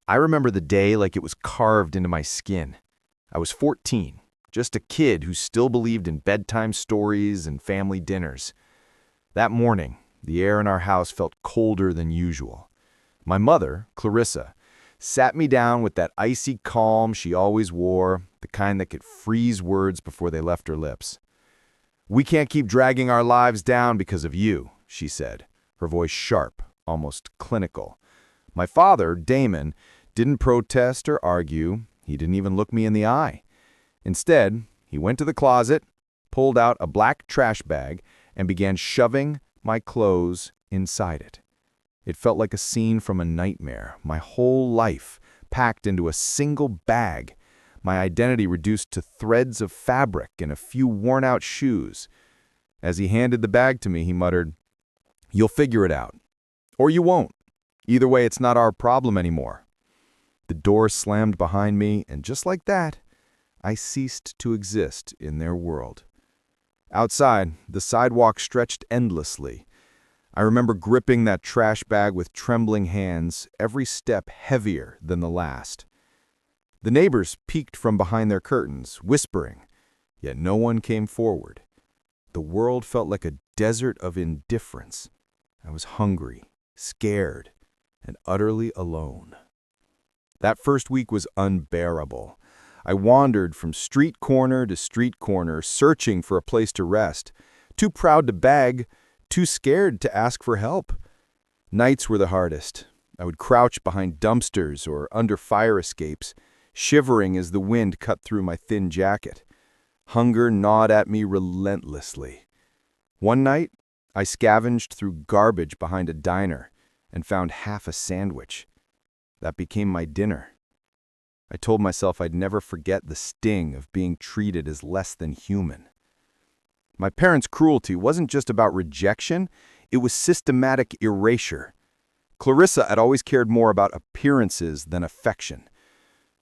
I remember the day like it was carved into my skin. I was 14, just a kid who still believed in bedtime stories and family dinners. That morning, the air in our house felt colder than usual. My mother, Clarissa, sat me down with that icy calm she always wore, the kind that could freeze words before they left her lips. "We can't keep dragging our lives down because of you," she said, her voice sharp, almost clinical. My father, Damon, didn't protest or argue. He didn't even look me in the eye. Instead, he went to the closet, pulled out a black trash bag, and began shoving my clothes inside it. It felt like a scene from a nightmare, my whole life packed into a single bag, my identity reduced to threads of fabric and a few worn-out shoes. As he handed the bag to me, he muttered, "You'll figure it out. Or you won't. Either way, it's not our problem anymore." The door slammed behind me, and just like that, I ceased to exist in their world. Outside, the sidewalk stretched endlessly. I remember gripping that trash bag with trembling hands, every step heavier than the last. The neighbors peeked from behind their curtains, whispering, yet no one came forward. The world felt like a desert of indifference. I was hungry, scared, and utterly alone. That first week was unbearable. I wandered from street corner to street corner, searching for a place to rest, too proud to beg, too scared to ask for help. Nights were the hardest. I would crouch behind dumpsters or under fire escapes, shivering as the wind cut through my thin jacket. Hunger gnawed at me relentlessly. One night, I scavenged through garbage behind a diner and found half a sandwich. That became my dinner. I told myself I'd never forget the sting of being treated as less than human. My parents' cruelty wasn't just about rejection, it was systematic erasure. Clarissa had always cared more about appearances than affection.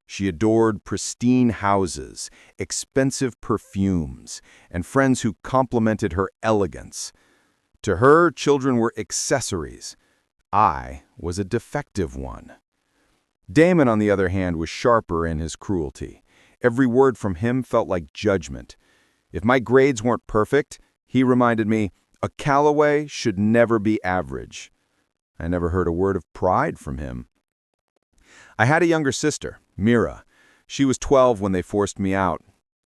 She adored pristine houses, expensive perfumes, and friends who complimented her elegance. To her, children were accessories. I was a defective one. Damon, on the other hand, was sharper in his cruelty. Every word from him felt like judgment. If my grades weren't perfect, he reminded me, a Callaway should never be average. I never heard a word of pride from him. I had a younger sister, Mira. She was 12 when they forced me out.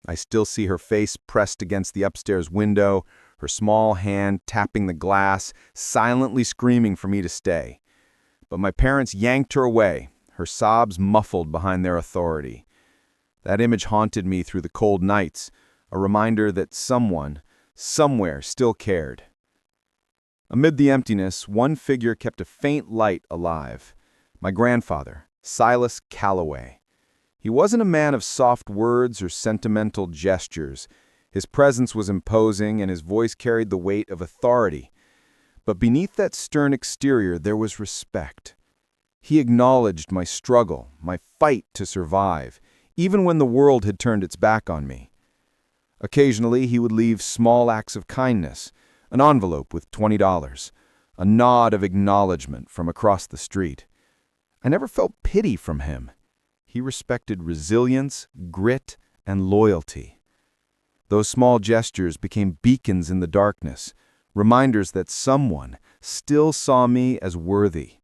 I still see her face pressed against the upstairs window, her small hand tapping the glass, silently screaming for me to stay. But my parents yanked her away, her sobs muffled behind their authority. That image haunted me through the cold nights, a reminder that someone, somewhere, still cared. Amid the emptiness, one figure kept a faint light alive. My grandfather, Silas Calloway. He wasn't a man of soft words or sentimental gestures. His presence was imposing, and his voice carried the weight of authority. But beneath that stern exterior, there was respect. He acknowledged my struggle, my fight to survive, even when the world had turned its back on me. Occasionally, he would leave small acts of kindness, an envelope with $20, a nod of acknowledgement from across the street. I never felt pity from him. He respected resilience, grit, and loyalty. Those small gestures became beacons in the darkness, reminders that someone still saw me as worthy.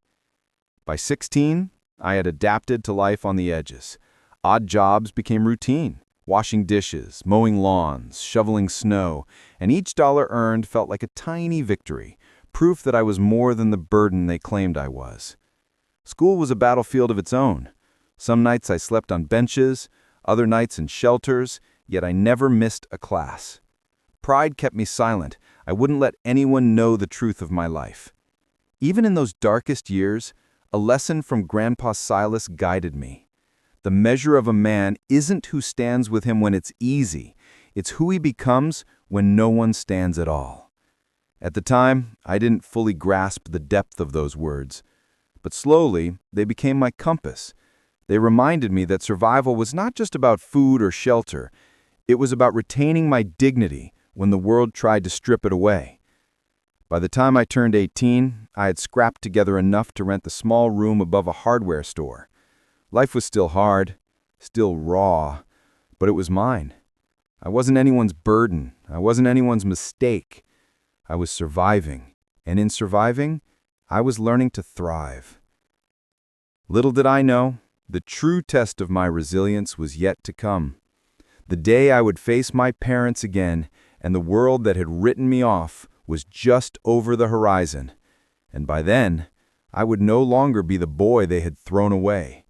By 16, I had adapted to life on the edges. Odd jobs became routine. Washing dishes, mowing lawns, shoveling snow, and each dollar earned felt like a tiny victory, proof that I was more than the burden they claimed I was. School was a battlefield of its own. Some nights I slept on benches, other nights in shelters, yet I never missed a class. Pride kept me silent. I wouldn't let anyone know the truth of my life. Even in those darkest years, a lesson from Grandpa Silas guided me. The measure of a man isn't who stands with him when it's easy. It's who he becomes when no one stands at all. At the time, I didn't fully grasp the depth of those words. But slowly, they became my compass. They reminded me that survival was not just about food or shelter. It was about retaining my dignity when the world tried to strip it away. By the time I turned 18, I had scrapped together enough to rent the small room above a hardware store. Life was still hard, still raw, but it was mine. I wasn't anyone's burden. I wasn't anyone's mistake. I was surviving, and in surviving, I was learning to thrive. Little did I know, the true test of my resilience was yet to come. The day I would face my parents again, and the world that had written me off was just over the horizon. And by then, I would no longer be the boy they had thrown away.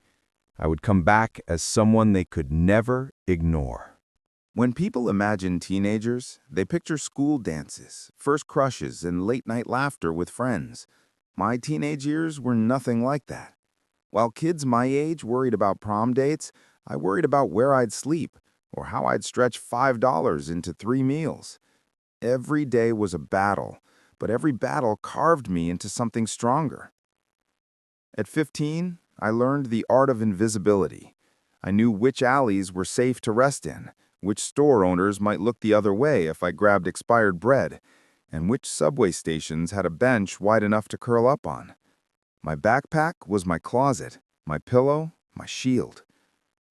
I would come back as someone they could never ignore. When people imagine teenagers, they picture school dances, first crushes, and late-night laughter with friends. My teenage years were nothing like that. While kids my age worried about prom dates, I worried about where I'd sleep or how I'd stretch $5 into 3 meals. Every day was a battle, but every battle carved me into something stronger. At 15, I learned the art of invisibility. I knew which alleys were safe to rest in, which store owners might look the other way if I grabbed expired bread, and which subway stations had a bench wide enough to curl up on. My backpack was my closet, my pillow, my shield.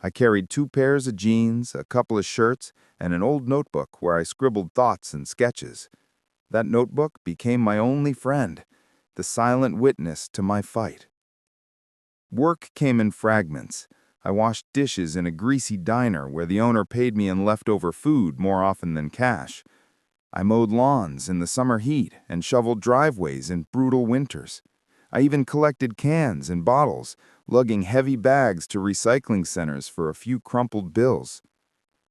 I carried 2 pairs of jeans, a couple of shirts, and an old notebook where I scribbled thoughts and sketches. That notebook became my only friend, the silent witness to my fight. Work came in fragments. I washed dishes in a greasy diner where the owner paid me in leftover food more often than cash. I mowed lawns in the summer heat and shoveled driveways in brutal winters. I even collected cans and bottles, lugging heavy bags to recycling centers for a few crumpled bills.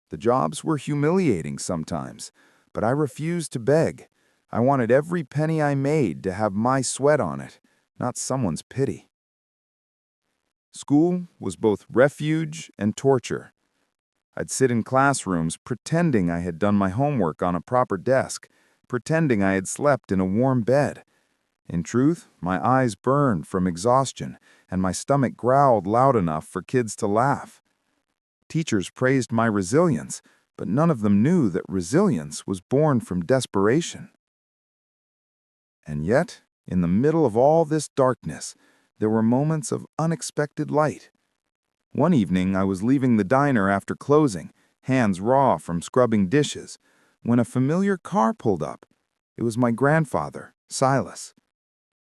The jobs were humiliating sometimes, but I refused to beg. I wanted every penny I made to have my sweat on it, not someone's pity. School was both refuge and torture. I'd sit in classrooms pretending I had done my homework on a proper desk, pretending I had slept in a warm bed. In truth, my eyes burned from exhaustion, and my stomach growled loud enough for kids to laugh. Teachers praised my resilience, but none of them knew that resilience was born from desperation. And yet, in the middle of all this darkness, there were moments of unexpected light. One evening, I was leaving the diner after closing, hands raw from scrubbing dishes, when a familiar car pulled up. It was my grandfather, Silas.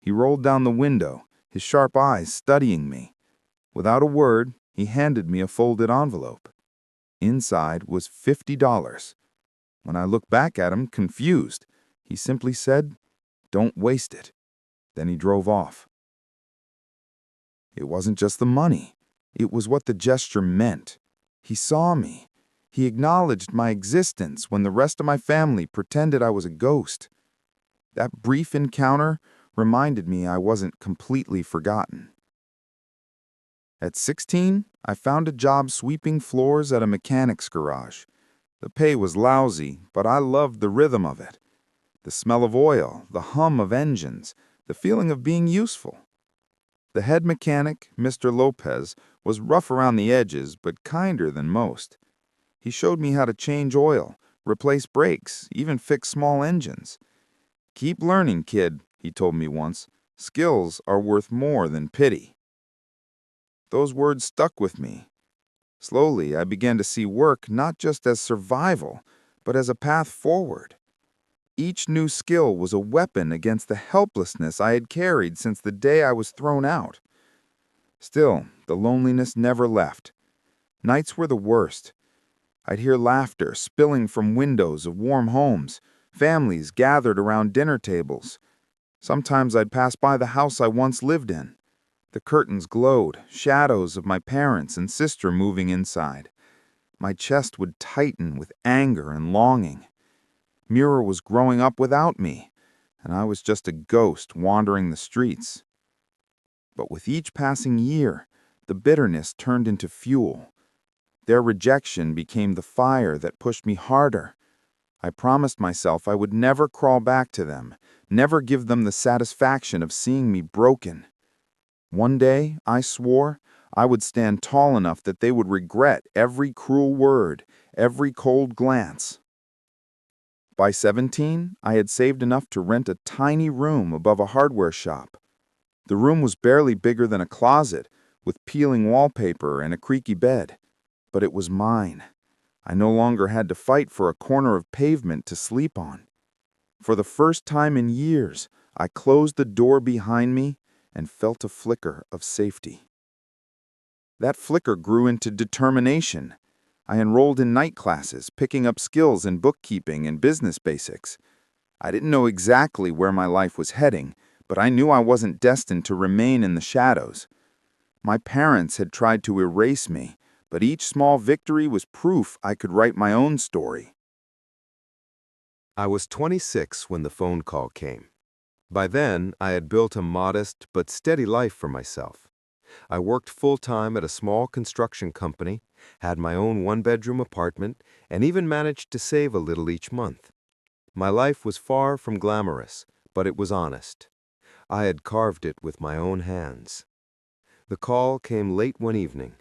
He rolled down the window, his sharp eyes studying me. Without a word, he handed me a folded envelope. Inside was $50. When I looked back at him, confused, he simply said, "Don't waste it." Then he drove off. It wasn't just the money. It was what the gesture meant. He saw me. He acknowledged my existence when the rest of my family pretended I was a ghost. That brief encounter reminded me I wasn't completely forgotten. At 16, I found a job sweeping floors at a mechanic's garage. The pay was lousy, but I loved the rhythm of it. The smell of oil, the hum of engines, the feeling of being useful. The head mechanic, Mr. Lopez, was rough around the edges, but kinder than most. He showed me how to change oil, replace brakes, even fix small engines. "Keep learning, kid," he told me once. "Skills are worth more than pity." Those words stuck with me. Slowly, I began to see work not just as survival, but as a path forward. Each new skill was a weapon against the helplessness I had carried since the day I was thrown out. Still, the loneliness never left. Nights were the worst. I'd hear laughter spilling from windows of warm homes, families gathered around dinner tables. Sometimes I'd pass by the house I once lived in. The curtains glowed, shadows of my parents and sister moving inside. My chest would tighten with anger and longing. Mura was growing up without me, and I was just a ghost wandering the streets. But with each passing year, the bitterness turned into fuel. Their rejection became the fire that pushed me harder. I promised myself I would never crawl back to them, never give them the satisfaction of seeing me broken. One day, I swore, I would stand tall enough that they would regret every cruel word, every cold glance. By 17, I had saved enough to rent a tiny room above a hardware shop. The room was barely bigger than a closet, with peeling wallpaper and a creaky bed. But it was mine. I no longer had to fight for a corner of pavement to sleep on. For the first time in years, I closed the door behind me and felt a flicker of safety. That flicker grew into determination. I enrolled in night classes, picking up skills in bookkeeping and business basics. I didn't know exactly where my life was heading, but I knew I wasn't destined to remain in the shadows. My parents had tried to erase me, but each small victory was proof I could write my own story. I was 26 when the phone call came. By then, I had built a modest but steady life for myself. I worked full-time at a small construction company, had my own one-bedroom apartment, and even managed to save a little each month. My life was far from glamorous, but it was honest. I had carved it with my own hands. The call came late one evening.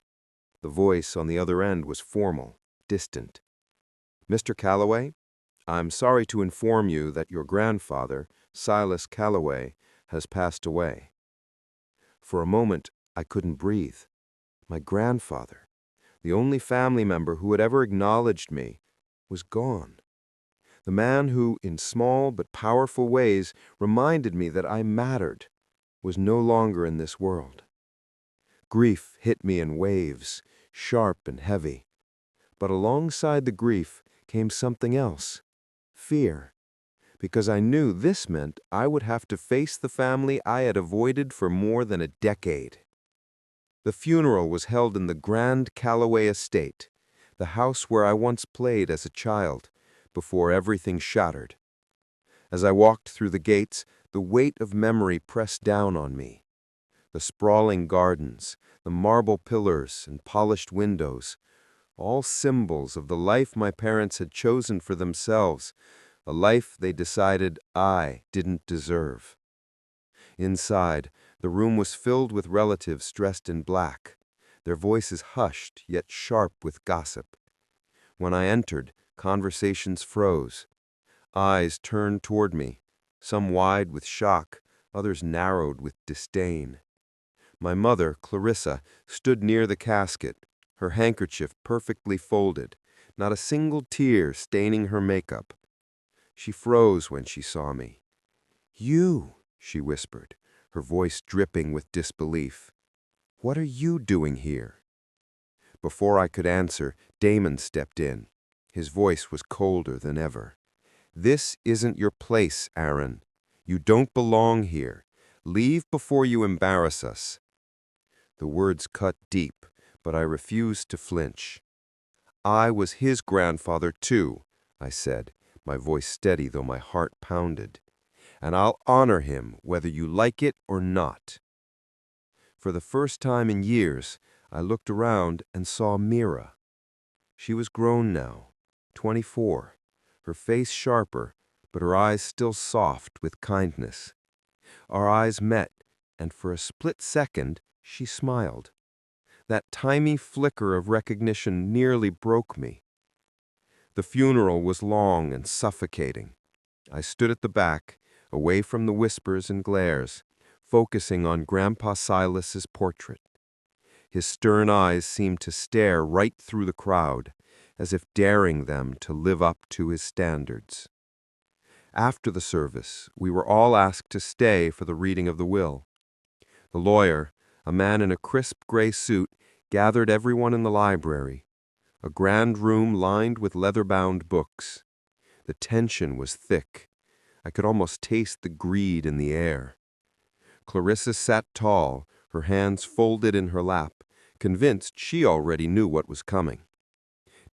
The voice on the other end was formal, distant. "Mr. Calloway, I'm sorry to inform you that your grandfather, Silas Calloway, has passed away." For a moment, I couldn't breathe. My grandfather, the only family member who had ever acknowledged me, was gone. The man who, in small but powerful ways, reminded me that I mattered, was no longer in this world. Grief hit me in waves, sharp and heavy. But alongside the grief came something else, fear, because I knew this meant I would have to face the family I had avoided for more than a decade. The funeral was held in the Grand Calloway estate, the house where I once played as a child, before everything shattered. As I walked through the gates, the weight of memory pressed down on me. The sprawling gardens, the marble pillars and polished windows, all symbols of the life my parents had chosen for themselves, a life they decided I didn't deserve. Inside, the room was filled with relatives dressed in black, their voices hushed yet sharp with gossip. When I entered, conversations froze. Eyes turned toward me, some wide with shock, others narrowed with disdain. My mother, Clarissa, stood near the casket, her handkerchief perfectly folded, not a single tear staining her makeup. She froze when she saw me. "You," she whispered, her voice dripping with disbelief. "What are you doing here?" Before I could answer, Damon stepped in. His voice was colder than ever. "This isn't your place, Aaron. You don't belong here. Leave before you embarrass us." The words cut deep, but I refused to flinch. "I was his grandfather, too," I said, my voice steady though my heart pounded. "And I'll honor him whether you like it or not." For the first time in years, I looked around and saw Mira. She was grown now, 24, her face sharper, but her eyes still soft with kindness. Our eyes met, and for a split second, she smiled. That tiny flicker of recognition nearly broke me. The funeral was long and suffocating. I stood at the back, away from the whispers and glares, focusing on Grandpa Silas's portrait. His stern eyes seemed to stare right through the crowd, as if daring them to live up to his standards. After the service, we were all asked to stay for the reading of the will. The lawyer, a man in a crisp gray suit, gathered everyone in the library, a grand room lined with leather-bound books. The tension was thick. I could almost taste the greed in the air. Clarissa sat tall, her hands folded in her lap, convinced she already knew what was coming.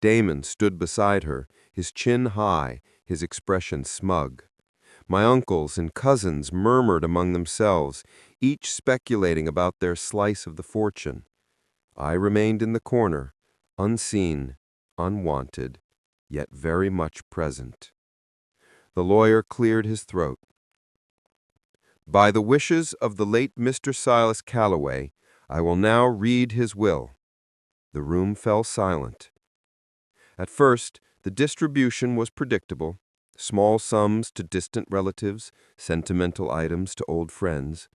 Damon stood beside her, his chin high, his expression smug. My uncles and cousins murmured among themselves, each speculating about their slice of the fortune. I remained in the corner, unseen, unwanted, yet very much present. The lawyer cleared his throat. "By the wishes of the late Mr. Silas Calloway, I will now read his will." The room fell silent. At first, the distribution was predictable, small sums to distant relatives, sentimental items to old friends.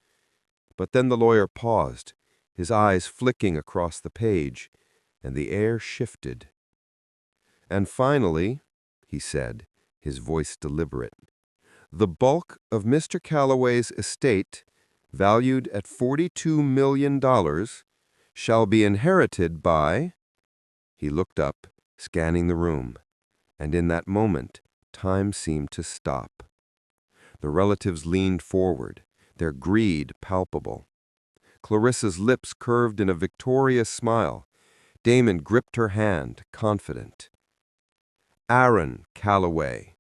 But then the lawyer paused, his eyes flicking across the page, and the air shifted. "And finally," he said, his voice deliberate, "the bulk of Mr. Calloway's estate, valued at $42 million, shall be inherited by—" He looked up, scanning the room, and in that moment, time seemed to stop. The relatives leaned forward, their greed palpable. Clarissa's lips curved in a victorious smile. Damon gripped her hand, confident. "Aaron Calloway."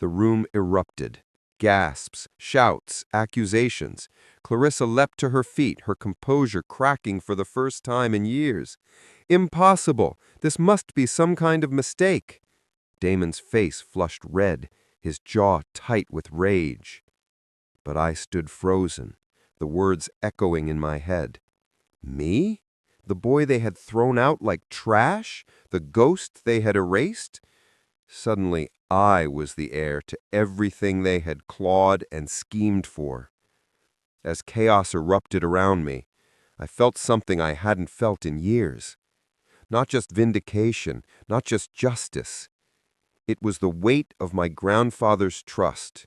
The room erupted. Gasps, shouts, accusations. Clarissa leapt to her feet, her composure cracking for the first time in years. "Impossible! This must be some kind of mistake." Damon's face flushed red, his jaw tight with rage. But I stood frozen, the words echoing in my head. Me? The boy they had thrown out like trash? The ghost they had erased? Suddenly, I was the heir to everything they had clawed and schemed for. As chaos erupted around me, I felt something I hadn't felt in years. Not just vindication, not just justice. It was the weight of my grandfather's trust,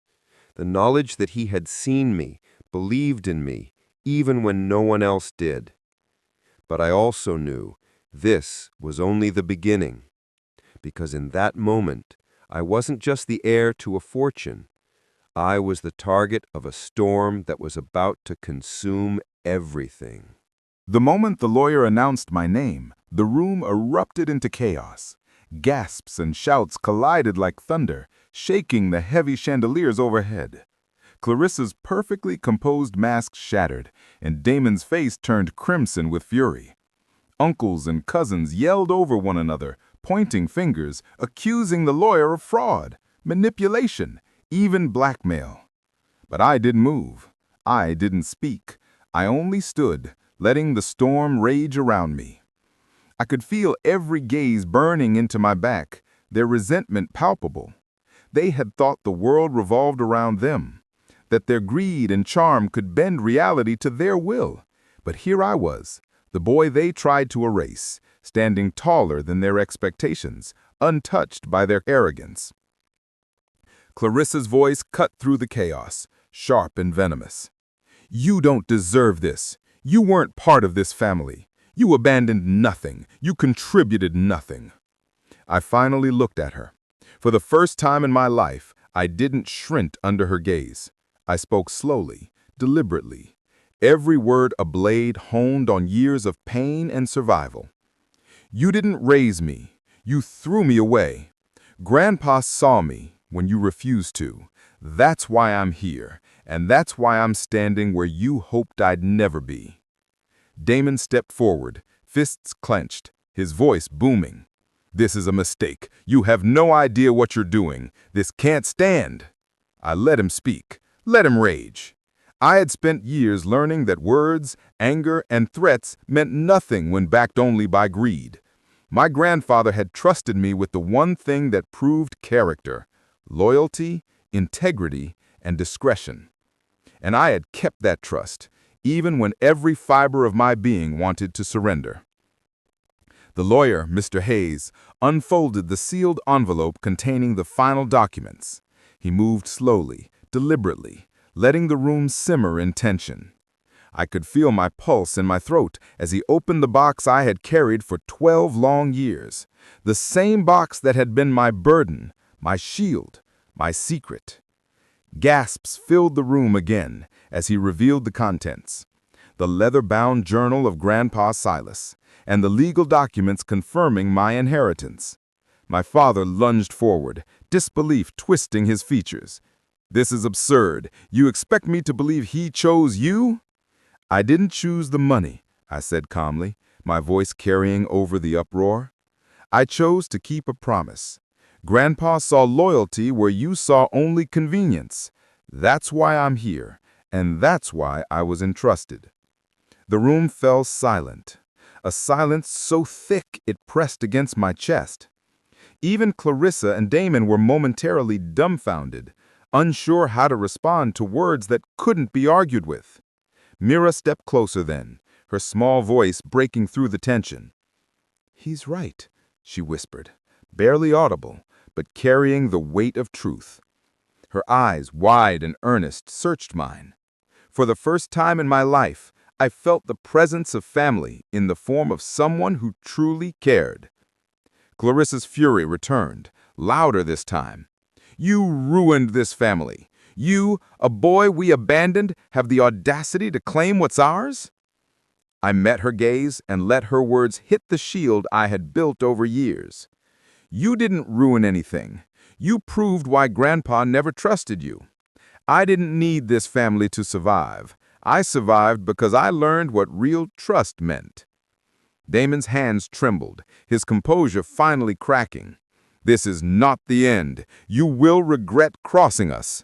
the knowledge that he had seen me, believed in me, even when no one else did. But I also knew this was only the beginning, because in that moment, I wasn't just the heir to a fortune. I was the target of a storm that was about to consume everything. The moment the lawyer announced my name, the room erupted into chaos. Gasps and shouts collided like thunder, shaking the heavy chandeliers overhead. Clarissa's perfectly composed mask shattered, and Damon's face turned crimson with fury. Uncles and cousins yelled over one another, pointing fingers, accusing the lawyer of fraud, manipulation, even blackmail. But I didn't move. I didn't speak. I only stood, letting the storm rage around me. I could feel every gaze burning into my back, their resentment palpable. They had thought the world revolved around them, that their greed and charm could bend reality to their will. But here I was, the boy they tried to erase, standing taller than their expectations, untouched by their arrogance. Clarissa's voice cut through the chaos, sharp and venomous. "You don't deserve this. You weren't part of this family. You abandoned nothing. You contributed nothing." I finally looked at her. For the first time in my life, I didn't shrink under her gaze. I spoke slowly, deliberately, every word a blade honed on years of pain and survival. "You didn't raise me. You threw me away. Grandpa saw me when you refused to. That's why I'm here, and that's why I'm standing where you hoped I'd never be." Damon stepped forward, fists clenched, his voice booming. "This is a mistake. You have no idea what you're doing. This can't stand." I let him speak, let him rage. I had spent years learning that words, anger, and threats meant nothing when backed only by greed. My grandfather had trusted me with the one thing that proved character: loyalty, integrity, and discretion. And I had kept that trust, even when every fiber of my being wanted to surrender. The lawyer, Mr. Hayes, unfolded the sealed envelope containing the final documents. He moved slowly, deliberately, letting the room simmer in tension. I could feel my pulse in my throat as he opened the box I had carried for 12 long years, the same box that had been my burden, my shield, my secret. Gasps filled the room again as he revealed the contents: the leather-bound journal of Grandpa Silas, and the legal documents confirming my inheritance. My father lunged forward, disbelief twisting his features. "This is absurd. You expect me to believe he chose you?" "I didn't choose the money," I said calmly, my voice carrying over the uproar. "I chose to keep a promise. Grandpa saw loyalty where you saw only convenience. That's why I'm here, and that's why I was entrusted." The room fell silent, a silence so thick it pressed against my chest. Even Clarissa and Damon were momentarily dumbfounded, unsure how to respond to words that couldn't be argued with. Mira stepped closer then, her small voice breaking through the tension. "He's right," she whispered, barely audible, but carrying the weight of truth. Her eyes, wide and earnest, searched mine. For the first time in my life, I felt the presence of family in the form of someone who truly cared. Clarissa's fury returned, louder this time. "You ruined this family. You, a boy we abandoned, have the audacity to claim what's ours?" I met her gaze and let her words hit the shield I had built over years. "You didn't ruin anything. You proved why Grandpa never trusted you. I didn't need this family to survive. I survived because I learned what real trust meant." Damon's hands trembled, his composure finally cracking. "This is not the end. You will regret crossing us."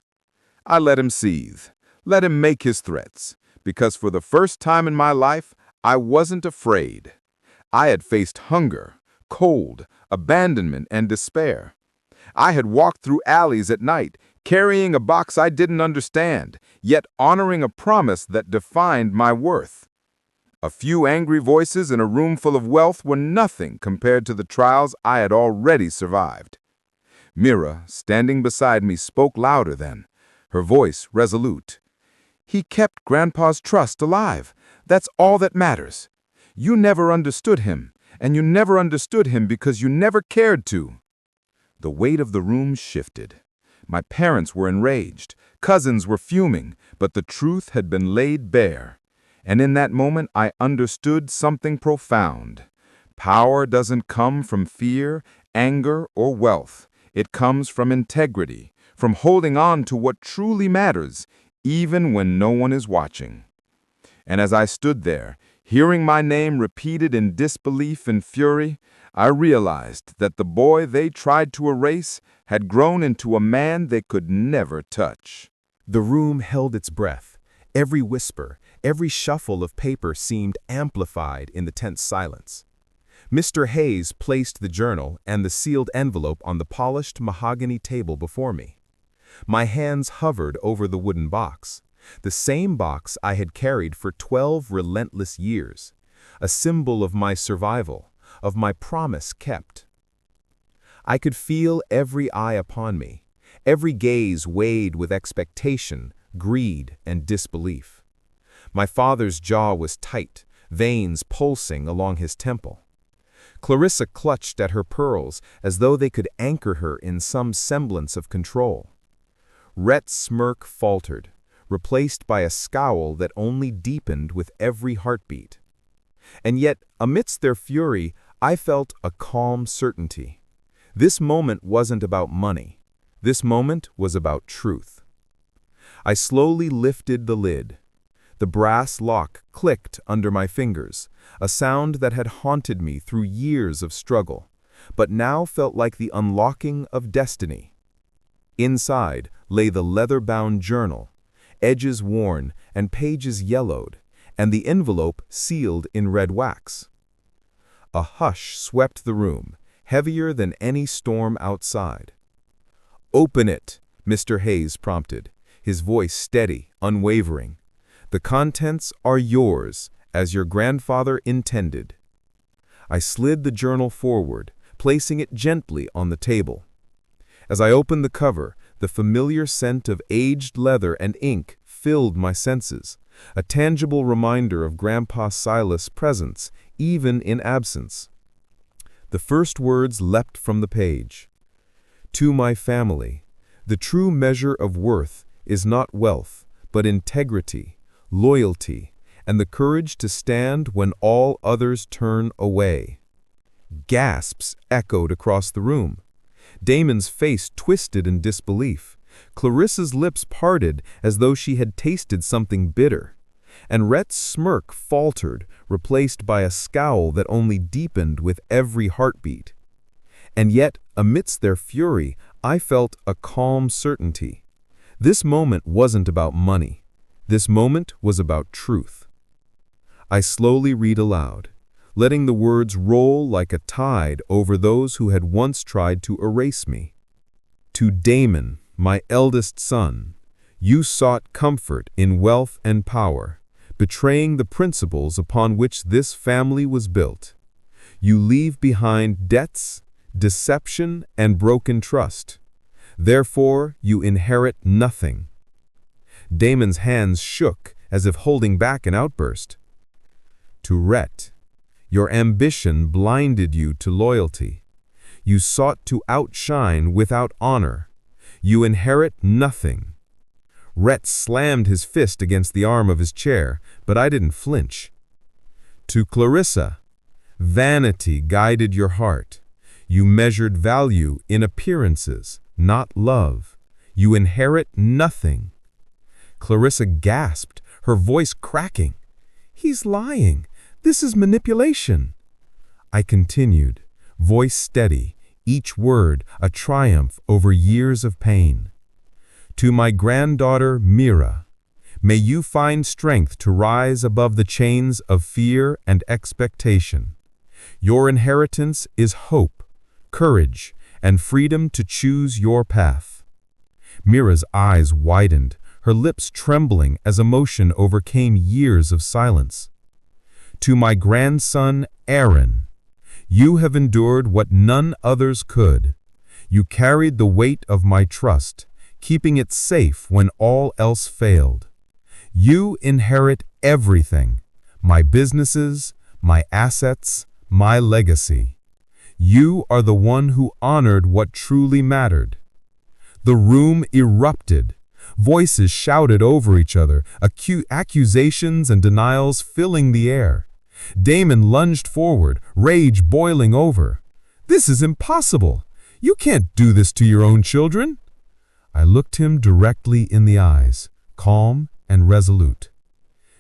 I let him seethe, let him make his threats, because for the first time in my life, I wasn't afraid. I had faced hunger, cold, abandonment, and despair. I had walked through alleys at night, carrying a box I didn't understand, yet honoring a promise that defined my worth. A few angry voices in a room full of wealth were nothing compared to the trials I had already survived. Mira, standing beside me, spoke louder then, her voice resolute. "He kept Grandpa's trust alive. That's all that matters. You never understood him, and you never understood him because you never cared to." The weight of the room shifted. My parents were enraged, cousins were fuming, but the truth had been laid bare. And in that moment, I understood something profound. Power doesn't come from fear, anger, or wealth. It comes from integrity, from holding on to what truly matters, even when no one is watching. And as I stood there, hearing my name repeated in disbelief and fury, I realized that the boy they tried to erase had grown into a man they could never touch. The room held its breath. Every whisper, every shuffle of paper seemed amplified in the tense silence. Mr. Hayes placed the journal and the sealed envelope on the polished mahogany table before me. My hands hovered over the wooden box, the same box I had carried for 12 relentless years, a symbol of my survival, of my promise kept. I could feel every eye upon me, every gaze weighed with expectation, greed, and disbelief. My father's jaw was tight, veins pulsing along his temple. Clarissa clutched at her pearls as though they could anchor her in some semblance of control. Rhett's smirk faltered, replaced by a scowl that only deepened with every heartbeat. And yet, amidst their fury, I felt a calm certainty. This moment wasn't about money. This moment was about truth. I slowly lifted the lid. The brass lock clicked under my fingers, a sound that had haunted me through years of struggle, but now felt like the unlocking of destiny. Inside lay the leather-bound journal, edges worn and pages yellowed, and the envelope sealed in red wax. A hush swept the room, heavier than any storm outside. "Open it," Mr. Hayes prompted, his voice steady, unwavering. "The contents are yours, as your grandfather intended." I slid the journal forward, placing it gently on the table. As I opened the cover, the familiar scent of aged leather and ink filled my senses, a tangible reminder of Grandpa Silas' presence, even in absence. The first words leapt from the page. "To my family, the true measure of worth is not wealth, but integrity, loyalty, and the courage to stand when all others turn away." Gasps echoed across the room. Damon's face twisted in disbelief. Clarissa's lips parted as though she had tasted something bitter. And Rhett's smirk faltered, replaced by a scowl that only deepened with every heartbeat. And yet, amidst their fury, I felt a calm certainty. This moment wasn't about money. This moment was about truth. I slowly read aloud, letting the words roll like a tide over those who had once tried to erase me. "To Damon, my eldest son, you sought comfort in wealth and power, betraying the principles upon which this family was built. You leave behind debts, deception, and broken trust. Therefore, you inherit nothing." Damon's hands shook as if holding back an outburst. "To Rhett, your ambition blinded you to loyalty. You sought to outshine without honor. You inherit nothing." Rhett slammed his fist against the arm of his chair, but I didn't flinch. "To Clarissa, vanity guided your heart. You measured value in appearances, not love. You inherit nothing." Clarissa gasped, her voice cracking. "He's lying. This is manipulation." I continued, voice steady, each word a triumph over years of pain. "To my granddaughter, Mira, may you find strength to rise above the chains of fear and expectation. Your inheritance is hope, courage, and freedom to choose your path." Mira's eyes widened, her lips trembling as emotion overcame years of silence. "To my grandson, Aaron, you have endured what none others could. You carried the weight of my trust, keeping it safe when all else failed. You inherit everything, my businesses, my assets, my legacy. You are the one who honored what truly mattered." The room erupted. Voices shouted over each other, accusations and denials filling the air. Damon lunged forward, rage boiling over. "This is impossible. You can't do this to your own children." I looked him directly in the eyes, calm and resolute.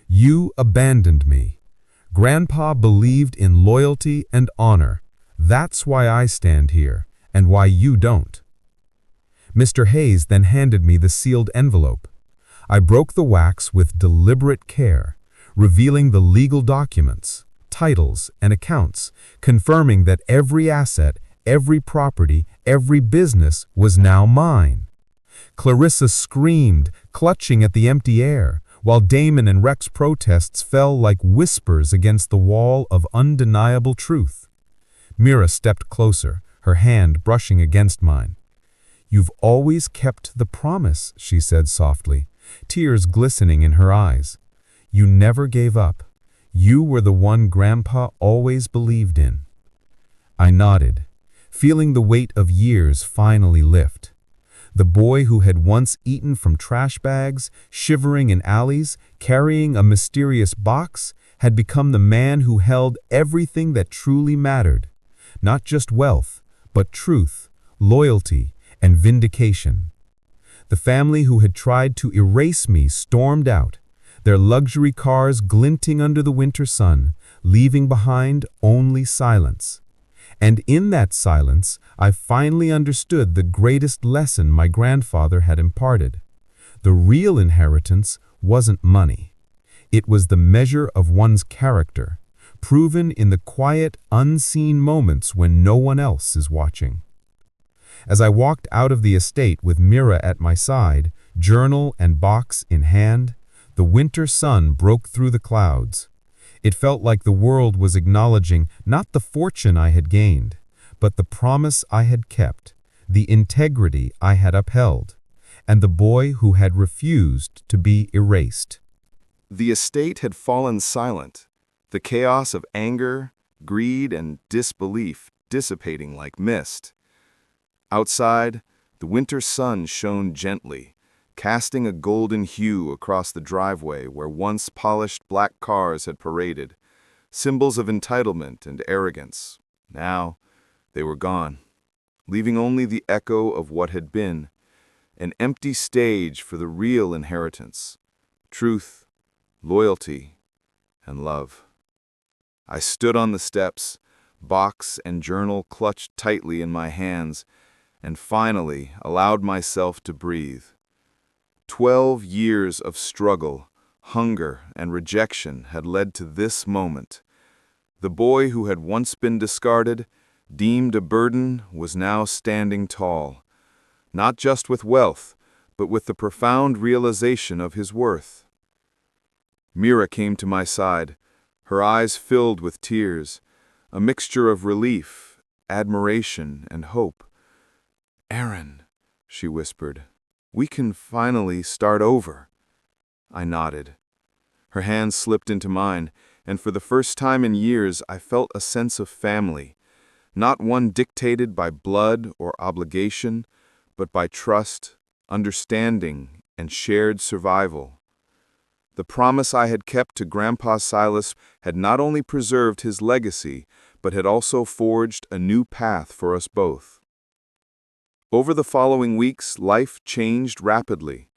"You abandoned me. Grandpa believed in loyalty and honor. That's why I stand here, and why you don't." Mr. Hayes then handed me the sealed envelope. I broke the wax with deliberate care, revealing the legal documents, titles, and accounts, confirming that every asset, every property, every business was now mine. Clarissa screamed, clutching at the empty air, while Damon and Rex's protests fell like whispers against the wall of undeniable truth. Mira stepped closer, her hand brushing against mine. "You've always kept the promise," she said softly, tears glistening in her eyes. "You never gave up. You were the one Grandpa always believed in." I nodded, feeling the weight of years finally lift. The boy who had once eaten from trash bags, shivering in alleys, carrying a mysterious box, had become the man who held everything that truly mattered. Not just wealth, but truth, loyalty, and vindication. The family who had tried to erase me stormed out, their luxury cars glinting under the winter sun, leaving behind only silence. And in that silence, I finally understood the greatest lesson my grandfather had imparted. The real inheritance wasn't money. It was the measure of one's character, proven in the quiet, unseen moments when no one else is watching. As I walked out of the estate with Mira at my side, journal and box in hand, the winter sun broke through the clouds. It felt like the world was acknowledging not the fortune I had gained, but the promise I had kept, the integrity I had upheld, and the boy who had refused to be erased. The estate had fallen silent, the chaos of anger, greed, and disbelief dissipating like mist. Outside, the winter sun shone gently, casting a golden hue across the driveway where once polished black cars had paraded, symbols of entitlement and arrogance. Now, they were gone, leaving only the echo of what had been, an empty stage for the real inheritance, truth, loyalty, and love. I stood on the steps, box and journal clutched tightly in my hands, and finally allowed myself to breathe. 12 years of struggle, hunger, and rejection had led to this moment. The boy who had once been discarded, deemed a burden, was now standing tall, not just with wealth, but with the profound realization of his worth. Mira came to my side, her eyes filled with tears, a mixture of relief, admiration, and hope. "Aaron," she whispered, "we can finally start over." I nodded. Her hand slipped into mine, and for the first time in years I felt a sense of family, not one dictated by blood or obligation, but by trust, understanding, and shared survival. The promise I had kept to Grandpa Silas had not only preserved his legacy, but had also forged a new path for us both. Over the following weeks, life changed rapidly.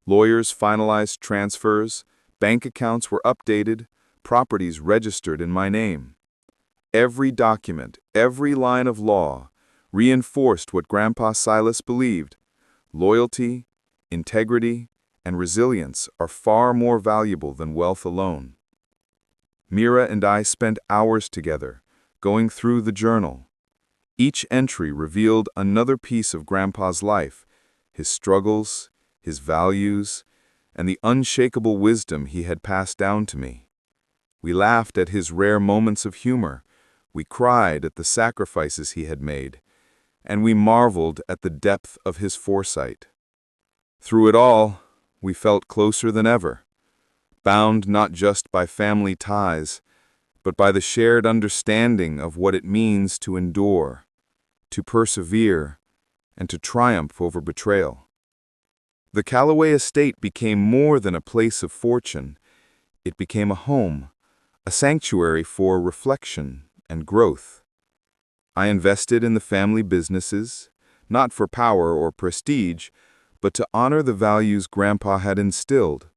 Lawyers finalized transfers, bank accounts were updated, properties registered in my name. Every document, every line of law, reinforced what Grandpa Silas believed: loyalty, integrity, and resilience are far more valuable than wealth alone. Mira and I spent hours together, going through the journal. Each entry revealed another piece of Grandpa's life, his struggles, his values, and the unshakable wisdom he had passed down to me. We laughed at his rare moments of humor, we cried at the sacrifices he had made, and we marveled at the depth of his foresight. Through it all, we felt closer than ever, bound not just by family ties, but by the shared understanding of what it means to endure, to persevere, and to triumph over betrayal. The Calloway estate became more than a place of fortune. It became a home, a sanctuary for reflection and growth. I invested in the family businesses, not for power or prestige, but to honor the values Grandpa had instilled: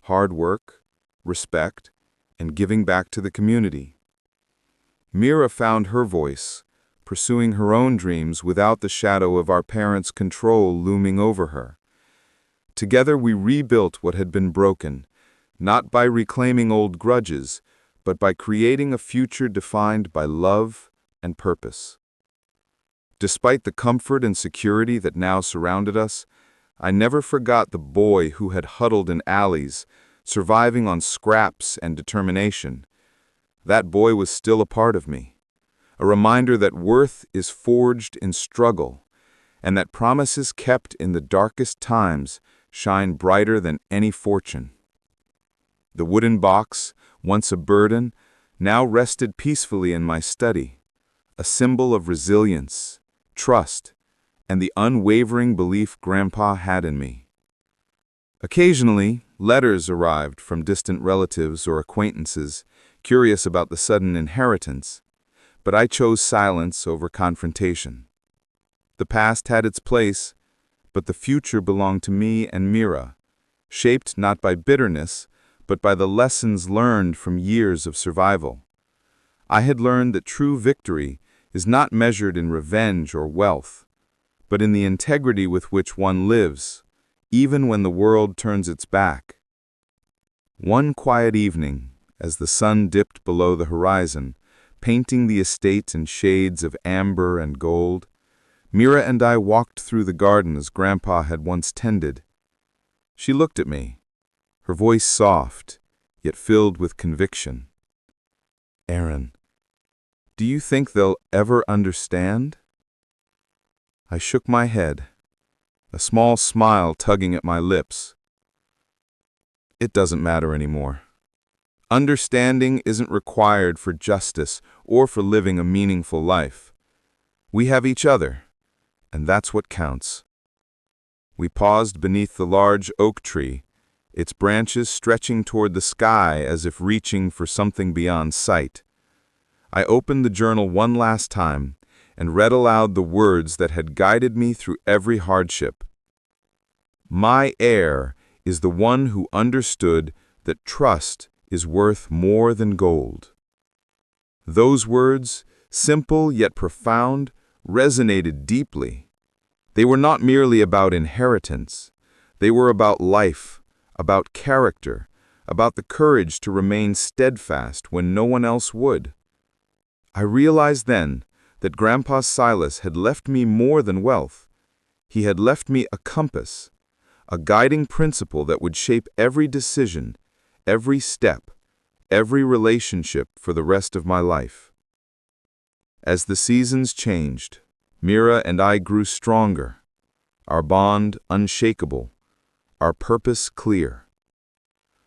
hard work, respect, and giving back to the community. Mira found her voice, pursuing her own dreams without the shadow of our parents' control looming over her. Together we rebuilt what had been broken, not by reclaiming old grudges, but by creating a future defined by love and purpose. Despite the comfort and security that now surrounded us, I never forgot the boy who had huddled in alleys, surviving on scraps and determination. That boy was still a part of me, a reminder that worth is forged in struggle, and that promises kept in the darkest times shine brighter than any fortune. The wooden box, once a burden, now rested peacefully in my study, a symbol of resilience, trust, and the unwavering belief Grandpa had in me. Occasionally, letters arrived from distant relatives or acquaintances, curious about the sudden inheritance, but I chose silence over confrontation. The past had its place, but the future belonged to me and Mira, shaped not by bitterness, but by the lessons learned from years of survival. I had learned that true victory is not measured in revenge or wealth, but in the integrity with which one lives, even when the world turns its back. One quiet evening, as the sun dipped below the horizon, painting the estate in shades of amber and gold, Mira and I walked through the gardens Grandpa had once tended. She looked at me, her voice soft, yet filled with conviction. "Aaron, do you think they'll ever understand?" I shook my head, a small smile tugging at my lips. "It doesn't matter anymore. Understanding isn't required for justice or for living a meaningful life. We have each other, and that's what counts." We paused beneath the large oak tree, its branches stretching toward the sky as if reaching for something beyond sight. I opened the journal one last time and read aloud the words that had guided me through every hardship. "My heir is the one who understood that trust is worth more than gold." Those words, simple yet profound, resonated deeply. They were not merely about inheritance. They were about life, about character, about the courage to remain steadfast when no one else would. I realized then that Grandpa Silas had left me more than wealth. He had left me a compass, a guiding principle that would shape every decision, every step, every relationship for the rest of my life. As the seasons changed, Mira and I grew stronger, our bond unshakable, our purpose clear.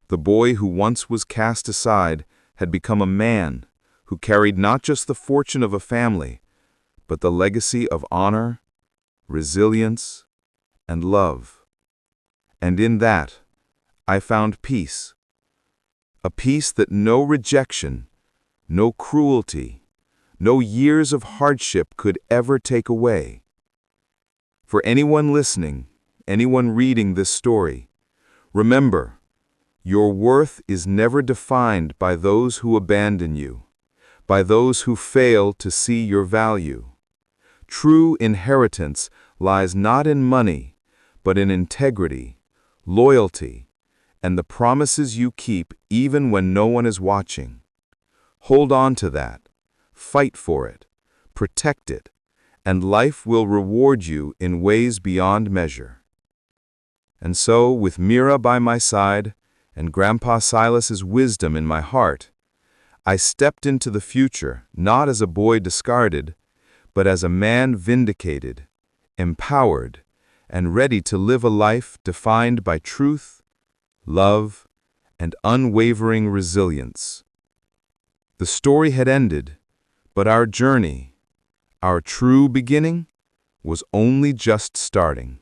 The boy who once was cast aside had become a man who carried not just the fortune of a family, but the legacy of honor, resilience, and love. And in that, I found peace. A peace that no rejection, no cruelty, no years of hardship could ever take away. For anyone listening, anyone reading this story, remember, your worth is never defined by those who abandon you, by those who fail to see your value. True inheritance lies not in money, but in integrity, loyalty, and the promises you keep even when no one is watching. Hold on to that, fight for it, protect it, and life will reward you in ways beyond measure. And so, with Mira by my side and Grandpa Silas's wisdom in my heart, I stepped into the future not as a boy discarded, but as a man vindicated, empowered, and ready to live a life defined by truth, love, and unwavering resilience. The story had ended, but our journey, our true beginning, was only just starting.